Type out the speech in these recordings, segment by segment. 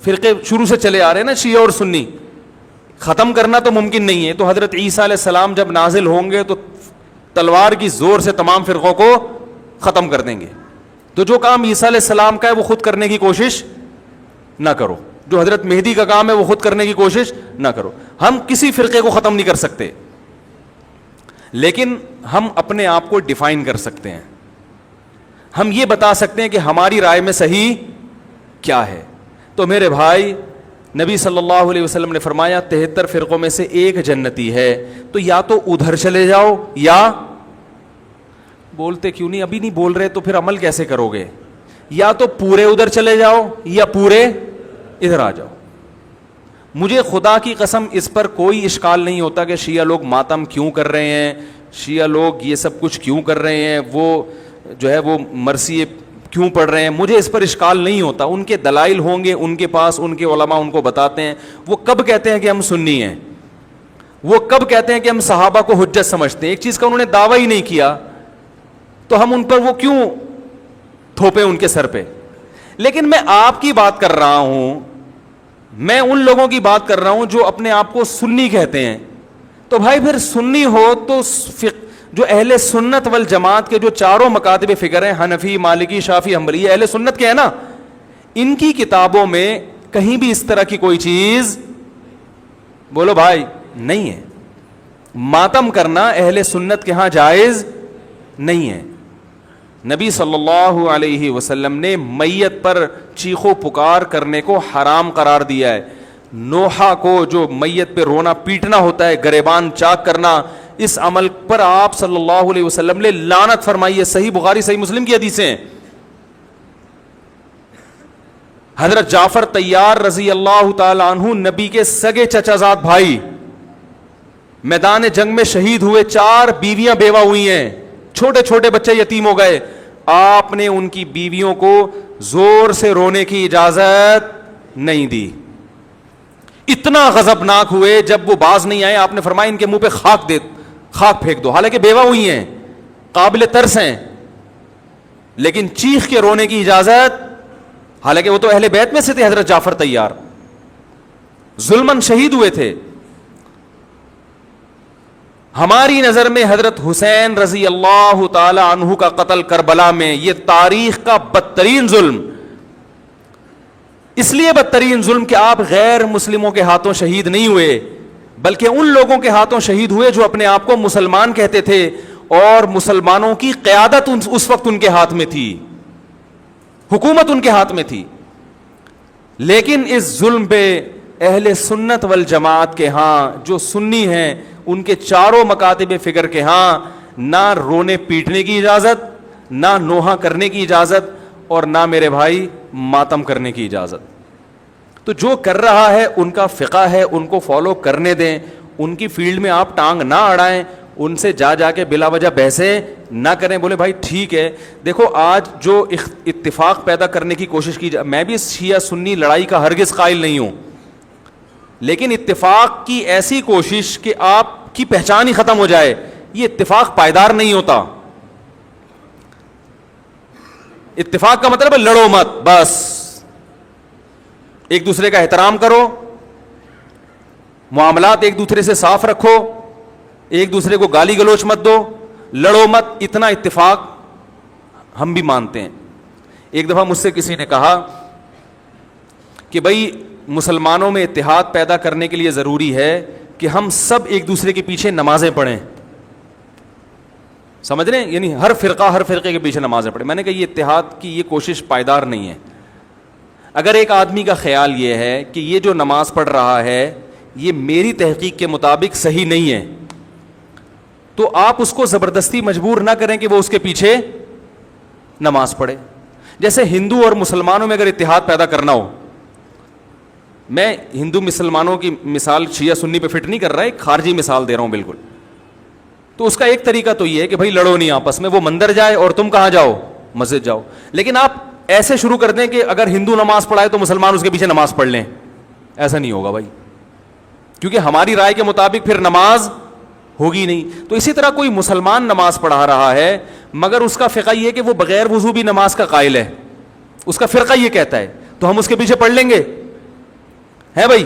فرقے شروع سے چلے آ رہے ہیں نا شیعہ اور سنی, ختم کرنا تو ممکن نہیں ہے. تو حضرت عیسیٰ علیہ السلام جب نازل ہوں گے تو تلوار کی زور سے تمام فرقوں کو ختم کر دیں گے. تو جو کام عیسیٰ علیہ السلام کا ہے وہ خود کرنے کی کوشش نہ کرو, جو حضرت مہدی کا کام ہے وہ خود کرنے کی کوشش نہ کرو. ہم کسی فرقے کو ختم نہیں کر سکتے, لیکن ہم اپنے آپ کو ڈیفائن کر سکتے ہیں. ہم یہ بتا سکتے ہیں کہ ہماری رائے میں صحیح کیا ہے. تو میرے بھائی, نبی صلی اللہ علیہ وسلم نے فرمایا 73 فرقوں میں سے ایک جنتی ہے, تو یا تو ادھر چلے جاؤ یا بولتے کیوں نہیں, ابھی نہیں بول رہے تو پھر عمل کیسے کرو گے, یا تو پورے ادھر چلے جاؤ یا پورے ادھر آ جاؤ. مجھے خدا کی قسم اس پر کوئی اشکال نہیں ہوتا کہ شیعہ لوگ ماتم کیوں کر رہے ہیں, شیعہ لوگ یہ سب کچھ کیوں کر رہے ہیں, وہ جو ہے وہ مرثیے کیوں پڑھ رہے ہیں, مجھے اس پر اشکال نہیں ہوتا. ان کے دلائل ہوں گے ان کے پاس, ان کے علماء ان کو بتاتے ہیں. وہ کب کہتے ہیں کہ ہم سنی ہیں, وہ کب کہتے ہیں کہ ہم صحابہ کو حجت سمجھتے ہیں, ایک چیز کا انہوں نے دعویٰ ہی نہیں کیا تو ہم ان پر وہ کیوں تھوپے ان کے سر پہ. لیکن میں آپ کی بات کر رہا ہوں, میں ان لوگوں کی بات کر رہا ہوں جو اپنے آپ کو سنی کہتے ہیں. تو بھائی پھر سنی ہو تو جو اہل سنت والجماعت کے جو چاروں مکاتب فکر ہیں, حنفی, مالکی, شافعی, حنبلی, یہ اہل سنت کے ہیں نا, ان کی کتابوں میں کہیں بھی اس طرح کی کوئی چیز بولو بھائی نہیں ہے. ماتم کرنا اہل سنت کے ہاں جائز نہیں ہے. نبی صلی اللہ علیہ وسلم نے میت پر چیخو پکار کرنے کو حرام قرار دیا ہے. نوحہ کو جو میت پہ رونا پیٹنا ہوتا ہے, گریبان چاک کرنا, اس عمل پر آپ صلی اللہ علیہ وسلم نے لعنت فرمائی ہے. صحیح بخاری صحیح مسلم کی حدیثیں ہیں. حضرت جعفر طیار رضی اللہ تعالی عنہ نبی کے سگے چچا زاد بھائی میدان جنگ میں شہید ہوئے, 4 بیویاں بیوہ ہوئی ہیں, چھوٹے چھوٹے بچے یتیم ہو گئے. آپ نے ان کی بیویوں کو زور سے رونے کی اجازت نہیں دی. اتنا غضبناک ہوئے جب وہ باز نہیں آئے, آپ نے فرمایا ان کے منہ پہ خاک پھینک دو. حالانکہ بیوہ ہوئی ہیں, قابل ترس ہیں, لیکن چیخ کے رونے کی اجازت, حالانکہ وہ تو اہل بیت میں سے تھے. حضرت جعفر طیار ظلمن شہید ہوئے تھے. ہماری نظر میں حضرت حسین رضی اللہ تعالی عنہ کا قتل کربلا میں یہ تاریخ کا بدترین ظلم, اس لیے بدترین ظلم کہ آپ غیر مسلموں کے ہاتھوں شہید نہیں ہوئے, بلکہ ان لوگوں کے ہاتھوں شہید ہوئے جو اپنے آپ کو مسلمان کہتے تھے, اور مسلمانوں کی قیادت اس وقت ان کے ہاتھ میں تھی, حکومت ان کے ہاتھ میں تھی. لیکن اس ظلم پہ اہل سنت والجماعت کے ہاں جو سنی ہیں, ان کے چاروں مکاتب فکر کے ہاں نہ رونے پیٹنے کی اجازت, نہ نوحہ کرنے کی اجازت, اور نہ میرے بھائی ماتم کرنے کی اجازت. تو جو کر رہا ہے ان کا فقہ ہے, ان کو فالو کرنے دیں, ان کی فیلڈ میں آپ ٹانگ نہ اڑائیں, ان سے جا کے بلا وجہ بحثیں نہ کریں. بولے بھائی ٹھیک ہے, دیکھو آج جو اتفاق پیدا کرنے کی کوشش کی میں بھی شیعہ سنی لڑائی کا ہرگز قائل نہیں ہوں, لیکن اتفاق کی ایسی کوشش کہ آپ کی پہچان ہی ختم ہو جائے, یہ اتفاق پائیدار نہیں ہوتا. اتفاق کا مطلب ہے لڑو مت, بس ایک دوسرے کا احترام کرو, معاملات ایک دوسرے سے صاف رکھو, ایک دوسرے کو گالی گلوچ مت دو, لڑو مت. اتنا اتفاق ہم بھی مانتے ہیں. ایک دفعہ مجھ سے کسی نے کہا کہ بھائی مسلمانوں میں اتحاد پیدا کرنے کے لیے ضروری ہے کہ ہم سب ایک دوسرے کے پیچھے نمازیں پڑھیں. سمجھ رہے ہیں, یعنی ہر فرقے کے پیچھے نمازیں پڑھیں. میں نے کہا یہ اتحاد کی یہ کوشش پائیدار نہیں ہے. اگر ایک آدمی کا خیال یہ ہے کہ یہ جو نماز پڑھ رہا ہے یہ میری تحقیق کے مطابق صحیح نہیں ہے, تو آپ اس کو زبردستی مجبور نہ کریں کہ وہ اس کے پیچھے نماز پڑھے. جیسے ہندو اور مسلمانوں میں اگر اتحاد پیدا کرنا ہو, میں ہندو مسلمانوں کی مثال شیعہ سنی پہ فٹ نہیں کر رہا, ایک خارجی مثال دے رہا ہوں بالکل. تو اس کا ایک طریقہ تو یہ ہے کہ بھائی لڑو نہیں آپس میں, وہ مندر جائے اور تم کہاں جاؤ, مسجد جاؤ. لیکن آپ ایسے شروع کر دیں کہ اگر ہندو نماز پڑھائے تو مسلمان اس کے پیچھے نماز پڑھ لیں, ایسا نہیں ہوگا بھائی, کیونکہ ہماری رائے کے مطابق پھر نماز ہوگی نہیں. تو اسی طرح کوئی مسلمان نماز پڑھا رہا ہے مگر اس کا فقہ یہ کہ وہ بغیر وضو بھی نماز کا قائل ہے, اس کا فرقہ یہ کہتا ہے, تو ہم اس کے پیچھے پڑھ لیں گے؟ ہے بھائی,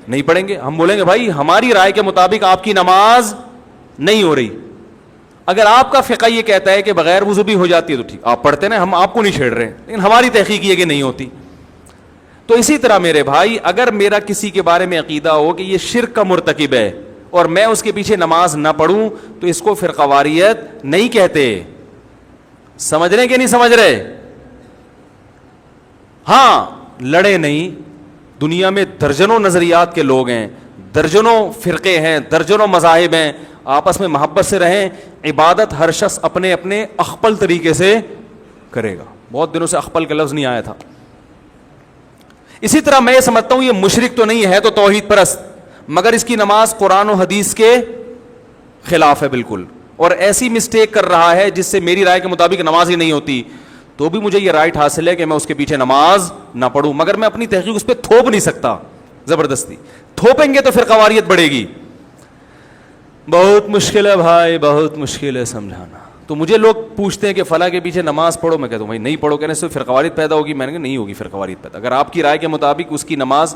نہیں پڑھیں گے. ہم بولیں گے بھائی ہماری رائے کے مطابق آپ کی نماز نہیں ہو رہی. اگر آپ کا فقہ یہ کہتا ہے کہ بغیر وضو بھی ہو جاتی ہے تو ٹھیک, آپ پڑھتے نا, ہم آپ کو نہیں چھیڑ رہے ہیں, لیکن ہماری تحقیق یہ کہ نہیں ہوتی. تو اسی طرح میرے بھائی, اگر میرا کسی کے بارے میں عقیدہ ہو کہ یہ شرک کا مرتکب ہے اور میں اس کے پیچھے نماز نہ پڑھوں تو اس کو فرقہ واریت نہیں کہتے. سمجھ رہے کہ نہیں سمجھ رہے؟ ہاں لڑے نہیں, دنیا میں درجنوں نظریات کے لوگ ہیں, درجنوں فرقے ہیں, درجنوں مذاہب ہیں, آپس میں محبت سے رہیں. عبادت ہر شخص اپنے اپنے اخپل طریقے سے کرے گا. بہت دنوں سے اخپل کا لفظ نہیں آیا تھا. اسی طرح میں یہ سمجھتا ہوں یہ مشرک تو نہیں ہے, تو توحید پرست, مگر اس کی نماز قرآن و حدیث کے خلاف ہے بالکل, اور ایسی مسٹیک کر رہا ہے جس سے میری رائے کے مطابق نماز ہی نہیں ہوتی, تو بھی مجھے یہ رائٹ حاصل ہے کہ میں اس کے پیچھے نماز نہ پڑھوں. مگر میں اپنی تحقیق اس پہ تھوپ نہیں سکتا زبردستی. تھوپیں گے تو پھر قواریت بڑھے گی. بہت مشکل ہے بھائی, بہت مشکل ہے سمجھانا. تو مجھے لوگ پوچھتے ہیں کہ فلاں کے پیچھے نماز پڑھو, میں کہتا ہوں بھائی نہیں پڑھو. کہنے سے پھر قواریت پیدا ہوگی. میں نے کہا نہیں ہوگی پھر قواریت پیدا. اگر آپ کی رائے کے مطابق اس کی نماز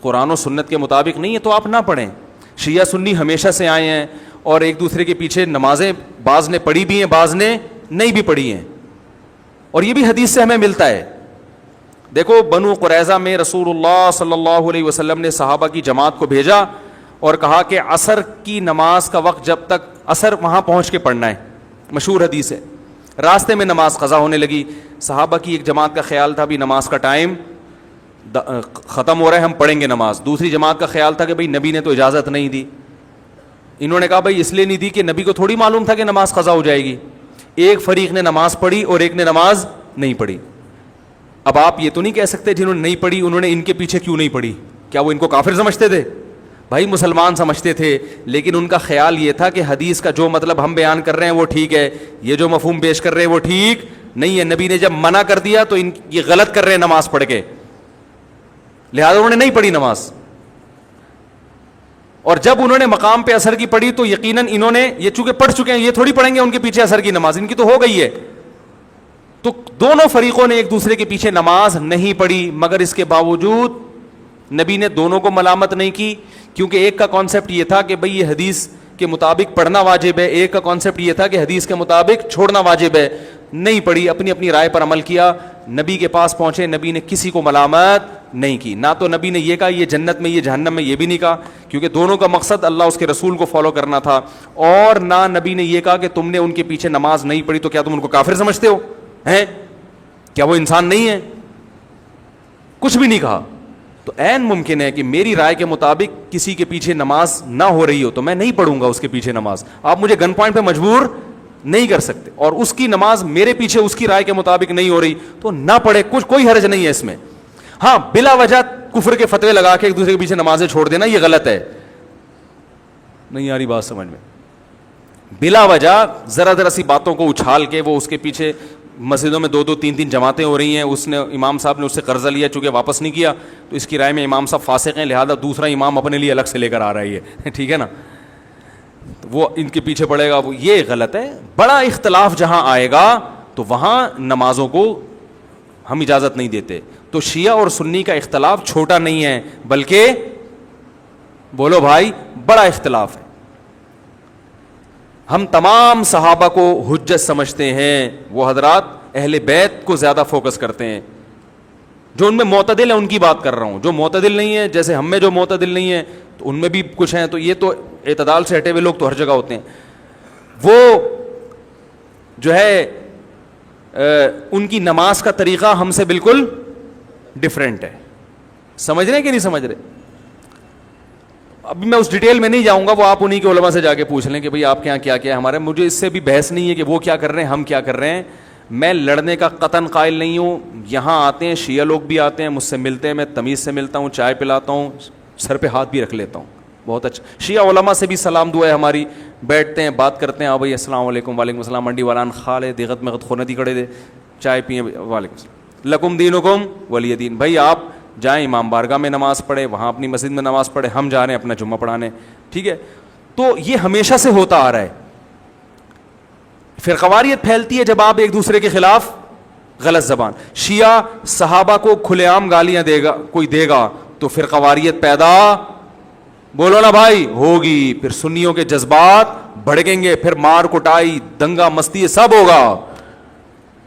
قرآن و سنت کے مطابق نہیں ہے تو آپ نہ پڑھیں. شیعہ سنی ہمیشہ سے آئے ہیں اور ایک دوسرے کے پیچھے نمازیں بعض نے پڑھی بھی ہیں, بعض نے نہیں بھی پڑھی ہیں, اور یہ بھی حدیث سے ہمیں ملتا ہے. دیکھو بنو قریظہ میں رسول اللہ صلی اللہ علیہ وسلم نے صحابہ کی جماعت کو بھیجا اور کہا کہ عصر کی نماز کا وقت جب تک عصر وہاں پہنچ کے پڑھنا ہے. مشہور حدیث ہے. راستے میں نماز قضا ہونے لگی. صحابہ کی ایک جماعت کا خیال تھا بھی نماز کا ٹائم ختم ہو رہا ہے, ہم پڑھیں گے نماز. دوسری جماعت کا خیال تھا کہ بھئی نبی نے تو اجازت نہیں دی. انہوں نے کہا بھئی اس لیے نہیں دی کہ نبی کو تھوڑی معلوم تھا کہ نماز قضا ہو جائے گی. ایک فریق نے نماز پڑھی اور ایک نے نماز نہیں پڑھی. اب آپ یہ تو نہیں کہہ سکتے جنہوں نے نہیں پڑھی انہوں نے ان کے پیچھے کیوں نہیں پڑھی, کیا وہ ان کو کافر سمجھتے تھے؟ بھائی مسلمان سمجھتے تھے, لیکن ان کا خیال یہ تھا کہ حدیث کا جو مطلب ہم بیان کر رہے ہیں وہ ٹھیک ہے, یہ جو مفہوم پیش کر رہے ہیں وہ ٹھیک نہیں ہے. نبی نے جب منع کر دیا تو یہ غلط کر رہے ہیں نماز پڑھ کے, لہذا انہوں نے نہیں پڑھی نماز. اور جب انہوں نے مقام پہ اثر کی پڑھی تو یقیناً انہوں نے, یہ چونکہ پڑھ چکے ہیں, یہ تھوڑی پڑھیں گے ان کے پیچھے اثر کی نماز, ان کی تو ہو گئی ہے. تو دونوں فریقوں نے ایک دوسرے کے پیچھے نماز نہیں پڑھی, مگر اس کے باوجود نبی نے دونوں کو ملامت نہیں کی, کیونکہ ایک کا کانسیپٹ یہ تھا کہ بھئی یہ حدیث کے مطابق پڑھنا واجب ہے, ایک کا کانسیپٹ یہ تھا کہ حدیث کے مطابق چھوڑنا واجب ہے. نہیں پڑھی, اپنی اپنی رائے پر عمل کیا. نبی کے پاس پہنچے, نبی نے کسی کو ملامت نہیں کی. نہ تو نبی نے یہ کہا یہ جنت میں یہ جہنم میں, یہ بھی نہیں کہا, کیونکہ دونوں کا مقصد اللہ اس کے رسول کو فالو کرنا تھا. اور نہ نبی نے یہ کہا کہ تم نے ان کے پیچھے نماز نہیں پڑھی تو کیا تم ان کو کافر سمجھتے ہو ہیں, کیا وہ انسان نہیں ہے؟ کچھ بھی نہیں کہا. تو عین ممکن ہے کہ میری رائے کے مطابق کسی کے پیچھے نماز نہ ہو رہی ہو تو میں نہیں پڑھوں گا اس کے پیچھے نماز. آپ مجھے گن پوائنٹ پہ مجبور نہیں کر سکتے, اور اس کی نماز میرے پیچھے اس کی رائے کے مطابق نہیں ہو رہی تو نہ پڑھے, کچھ کوئی حرج نہیں ہے اس میں. ہاں بلا وجہ کفر کے فتوے لگا کے ایک دوسرے کے پیچھے نمازیں چھوڑ دینا یہ غلط ہے. نہیں آ رہی بات سمجھ میں؟ بلا وجہ ذرا ذرا سی باتوں کو اچھال کے وہ اس کے پیچھے, مسجدوں میں 2 2 3 3 جماعتیں ہو رہی ہیں, اس نے امام صاحب نے اس سے قرضہ لیا چونکہ واپس نہیں کیا تو اس کی رائے میں امام صاحب فاسق ہیں, لہذا دوسرا امام اپنے لیے الگ سے لے کر آ رہا ہے, ٹھیک ہے نا, وہ ان کے پیچھے پڑے گا, وہ یہ غلط ہے. بڑا اختلاف جہاں آئے گا تو وہاں نمازوں کو ہم اجازت نہیں دیتے. تو شیعہ اور سنی کا اختلاف چھوٹا نہیں ہے بلکہ بولو بھائی بڑا اختلاف ہے. ہم تمام صحابہ کو حجت سمجھتے ہیں, وہ حضرات اہل بیت کو زیادہ فوکس کرتے ہیں. جو ان میں معتدل ہیں ان کی بات کر رہا ہوں, جو معتدل نہیں ہے جیسے ہم میں جو معتدل نہیں ہے تو ان میں بھی کچھ ہیں, تو یہ تو اعتدال سے ہٹے ہوئے لوگ تو ہر جگہ ہوتے ہیں. وہ جو ہے ان کی نماز کا طریقہ ہم سے بالکل ڈفرینٹ ہے. سمجھ رہے ہیں کہ نہیں سمجھ رہے؟ ابھی میں اس ڈیٹیل میں نہیں جاؤں گا, وہ آپ انہی کے علماء سے جا کے پوچھ لیں کہ بھئی آپ کے یہاں کیا کیا ہے. ہمارے مجھے اس سے بھی بحث نہیں ہے کہ وہ کیا کر رہے ہیں ہم کیا کر رہے ہیں. میں لڑنے کا قطن قائل نہیں ہوں. یہاں آتے ہیں شیعہ لوگ بھی آتے ہیں, مجھ سے ملتے ہیں, میں تمیز سے ملتا ہوں, چائے پلاتا ہوں, سر پہ ہاتھ بھی رکھ لیتا ہوں. بہت اچھا. شیعہ علماء سے بھی سلام دعا ہے ہماری, بیٹھتے ہیں بات کرتے ہیں, ہاں بھائی السلام علیکم, وعلیکم السلام, منڈی والان خالے دیغت میں خوندی کھڑے دے, چائے پئیں, وعلیکم السلام, لکم دینکم ولی دین. بھائی آپ جائیں امام بارگاہ میں نماز پڑھے, وہاں اپنی مسجد میں نماز پڑھے, ہم جا رہے ہیں اپنا جمعہ پڑھانے, ٹھیک ہے. تو یہ ہمیشہ سے ہوتا آ رہا ہے. فرقواریت پھیلتی ہے جب آپ ایک دوسرے کے خلاف غلط زبان. شیعہ صحابہ کو کھلے عام گالیاں دے گا, کوئی دے گا تو فرقواریت پیدا بولو نا بھائی ہوگی. پھر سنیوں کے جذبات بھڑکیں گے, پھر مار کٹائی دنگا مستی سب ہوگا.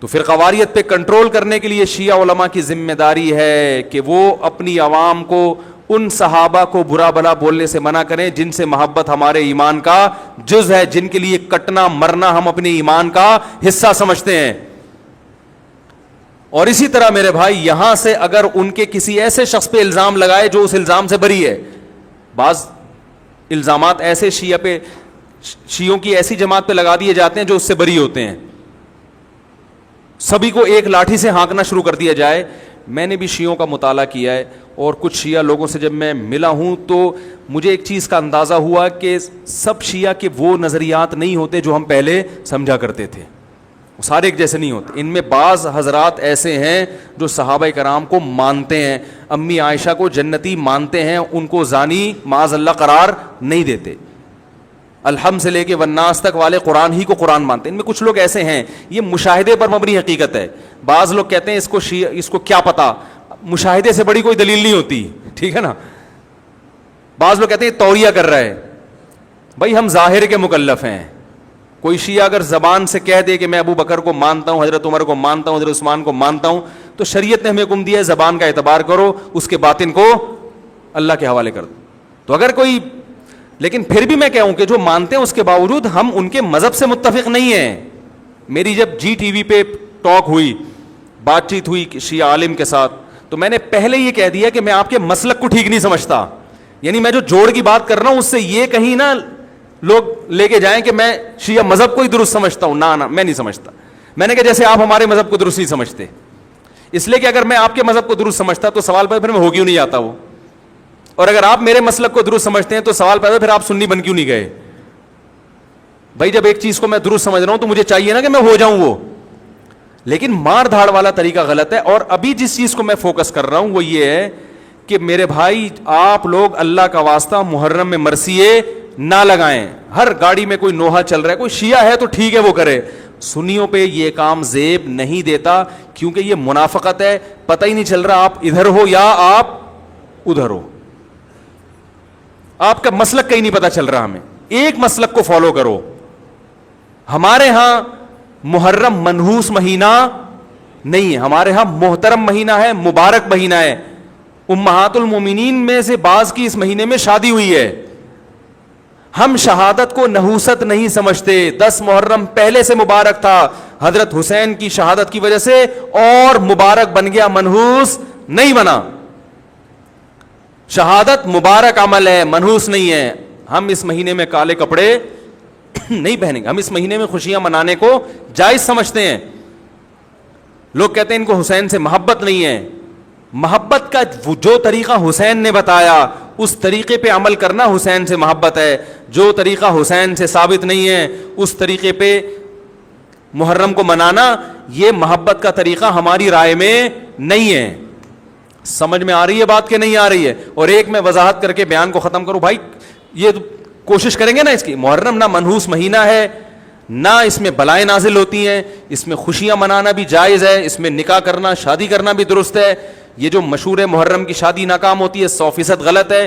تو فرقواریت پہ کنٹرول کرنے کے لیے شیعہ علماء کی ذمہ داری ہے کہ وہ اپنی عوام کو ان صحابہ کو برا بھلا بولنے سے منع کریں جن سے محبت ہمارے ایمان کا جز ہے, جن کے لیے کٹنا مرنا ہم اپنے ایمان کا حصہ سمجھتے ہیں. اور اسی طرح میرے بھائی یہاں سے اگر ان کے کسی ایسے شخص پہ الزام لگائے جو اس الزام سے بری ہے, بعض الزامات ایسے شیعوں کی ایسی جماعت پہ لگا دیے جاتے ہیں جو اس سے بری ہوتے ہیں, سبھی کو ایک لاٹھی سے ہانکنا شروع کر دیا جائے. میں نے بھی شیعوں کا مطالعہ کیا ہے اور کچھ شیعہ لوگوں سے جب میں ملا ہوں تو مجھے ایک چیز کا اندازہ ہوا کہ سب شیعہ کے وہ نظریات نہیں ہوتے جو ہم پہلے سمجھا کرتے تھے, سارے ایک جیسے نہیں ہوتے. ان میں بعض حضرات ایسے ہیں جو صحابہ کرام کو مانتے ہیں, امی عائشہ کو جنتی مانتے ہیں, ان کو زانی معاذ اللہ قرار نہیں دیتے, الحمد سے لے کے والناس تک والے قرآن ہی کو قرآن مانتے ہیں. ان میں کچھ لوگ ایسے ہیں, یہ مشاہدے پر مبنی حقیقت ہے. بعض لوگ کہتے ہیں اس کو کیا پتا, مشاہدے سے بڑی کوئی دلیل نہیں ہوتی, ٹھیک ہے نا. بعض لوگ کہتے ہیں توریہ کر رہا ہے. بھائی ہم ظاہر کے مکلف ہیں. کوئی شیعہ اگر زبان سے کہہ دے کہ میں ابو بکر کو مانتا ہوں, حضرت عمر کو مانتا ہوں, حضرت عثمان کو مانتا ہوں, تو شریعت نے ہمیں حکم دیا ہے زبان کا اعتبار کرو, اس کے باطن کو اللہ کے حوالے کر دو. تو اگر کوئی, لیکن پھر بھی میں کہوں کہ جو مانتے ہیں اس کے باوجود ہم ان کے مذہب سے متفق نہیں ہیں. میری جب جی ٹی وی پہ ٹاک ہوئی, بات چیت ہوئی شیعہ عالم کے ساتھ, تو میں نے پہلے یہ کہہ دیا کہ میں آپ کے مسلک کو ٹھیک نہیں سمجھتا. یعنی میں جو جوڑ کی بات کر رہا ہوں اس سے یہ کہیں نہ لوگ لے کے جائیں کہ میں شیعہ مذہب کو ہی درست سمجھتا ہوں. نہ میں نہیں سمجھتا. میں نے کہا جیسے آپ ہمارے مذہب کو درست نہیں سمجھتے, اس لیے کہ اگر میں آپ کے مذہب کو درست سمجھتا تو سوال پھر میں ہو کیوں نہیں آتا وہ, اور اگر آپ میرے مسلک کو درست سمجھتے ہیں تو سوال پیدا پھر آپ سنی بن کیوں نہیں گئے. بھائی جب ایک چیز کو میں درست سمجھ رہا ہوں تو مجھے چاہیے نا کہ میں ہو جاؤں وہ, لیکن مار دھاڑ والا طریقہ غلط ہے. اور ابھی جس چیز کو میں فوکس کر رہا ہوں وہ یہ ہے کہ میرے بھائی آپ لوگ اللہ کا واسطہ محرم میں مرثیے نہ لگائیں. ہر گاڑی میں کوئی نوحہ چل رہا ہے, کوئی شیعہ ہے تو ٹھیک ہے وہ کرے, سنیوں پہ یہ کام زیب نہیں دیتا, کیونکہ یہ منافقت ہے. پتہ ہی نہیں چل رہا آپ ادھر ہو یا آپ ادھر ہو, آپ کا مسلک کہیں نہیں پتا چل رہا. ہمیں ایک مسلک کو فالو کرو. ہمارے ہاں محرم منحوس مہینہ نہیں ہے, ہمارے ہاں محترم مہینہ ہے, مبارک مہینہ ہے. امہات المومنین میں سے بعض کی اس مہینے میں شادی ہوئی ہے. ہم شہادت کو نحوست نہیں سمجھتے. 10 محرم پہلے سے مبارک تھا, حضرت حسین کی شہادت کی وجہ سے اور مبارک بن گیا, منحوس نہیں بنا. شہادت مبارک عمل ہے, منحوس نہیں ہے. ہم اس مہینے میں کالے کپڑے نہیں پہنیں گے, ہم اس مہینے میں خوشیاں منانے کو جائز سمجھتے ہیں. لوگ کہتے ہیں ان کو حسین سے محبت نہیں ہے. محبت کا جو طریقہ حسین نے بتایا اس طریقے پہ عمل کرنا حسین سے محبت ہے. جو طریقہ حسین سے ثابت نہیں ہے اس طریقے پہ محرم کو منانا یہ محبت کا طریقہ ہماری رائے میں نہیں ہے. سمجھ میں آ رہی ہے بات کہ نہیں آ رہی ہے؟ اور ایک میں وضاحت کر کے بیان کو ختم کروں. بھائی یہ کوشش کریں گے نا اس کی, محرم نہ منحوس مہینہ ہے, نہ اس میں بلائیں نازل ہوتی ہیں, اس میں خوشیاں منانا بھی جائز ہے, اس میں نکاح کرنا شادی کرنا بھی درست ہے. یہ جو مشہور ہے محرم کی شادی ناکام ہوتی ہے 100% غلط ہے.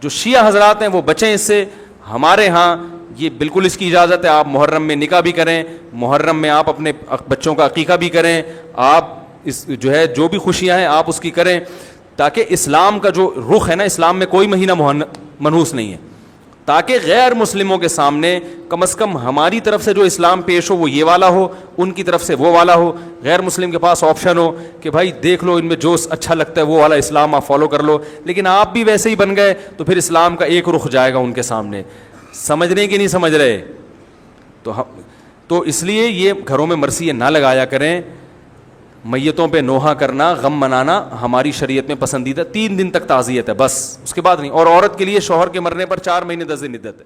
جو شیعہ حضرات ہیں وہ بچیں اس سے. ہمارے ہاں یہ بالکل اس کی اجازت ہے, آپ محرم میں نکاح بھی کریں, محرم میں آپ اپنے بچوں کا عقیقہ بھی کریں, آپ اس جو ہے جو بھی خوشیاں ہیں آپ اس کی کریں, تاکہ اسلام کا جو رخ ہے نا, اسلام میں کوئی مہینہ منحوس نہیں ہے, تاکہ غیر مسلموں کے سامنے کم از کم ہماری طرف سے جو اسلام پیش ہو وہ یہ والا ہو, ان کی طرف سے وہ والا ہو. غیر مسلم کے پاس آپشن ہو کہ بھائی دیکھ لو ان میں جو اچھا لگتا ہے وہ والا اسلام آپ فالو کر لو, لیکن آپ بھی ویسے ہی بن گئے تو پھر اسلام کا ایک رخ جائے گا ان کے سامنے. سمجھنے کی نہیں سمجھ رہے؟ تو اس لیے یہ گھروں میں مرثیے نہ لگایا کریں. میتوں پہ نوحہ کرنا, غم منانا ہماری شریعت میں پسندیدہ. 3 دن تک تعزیت ہے بس, اس کے بعد نہیں. اور عورت کے لیے شوہر کے مرنے پر 4 مہینے 10 دن عدت ہے.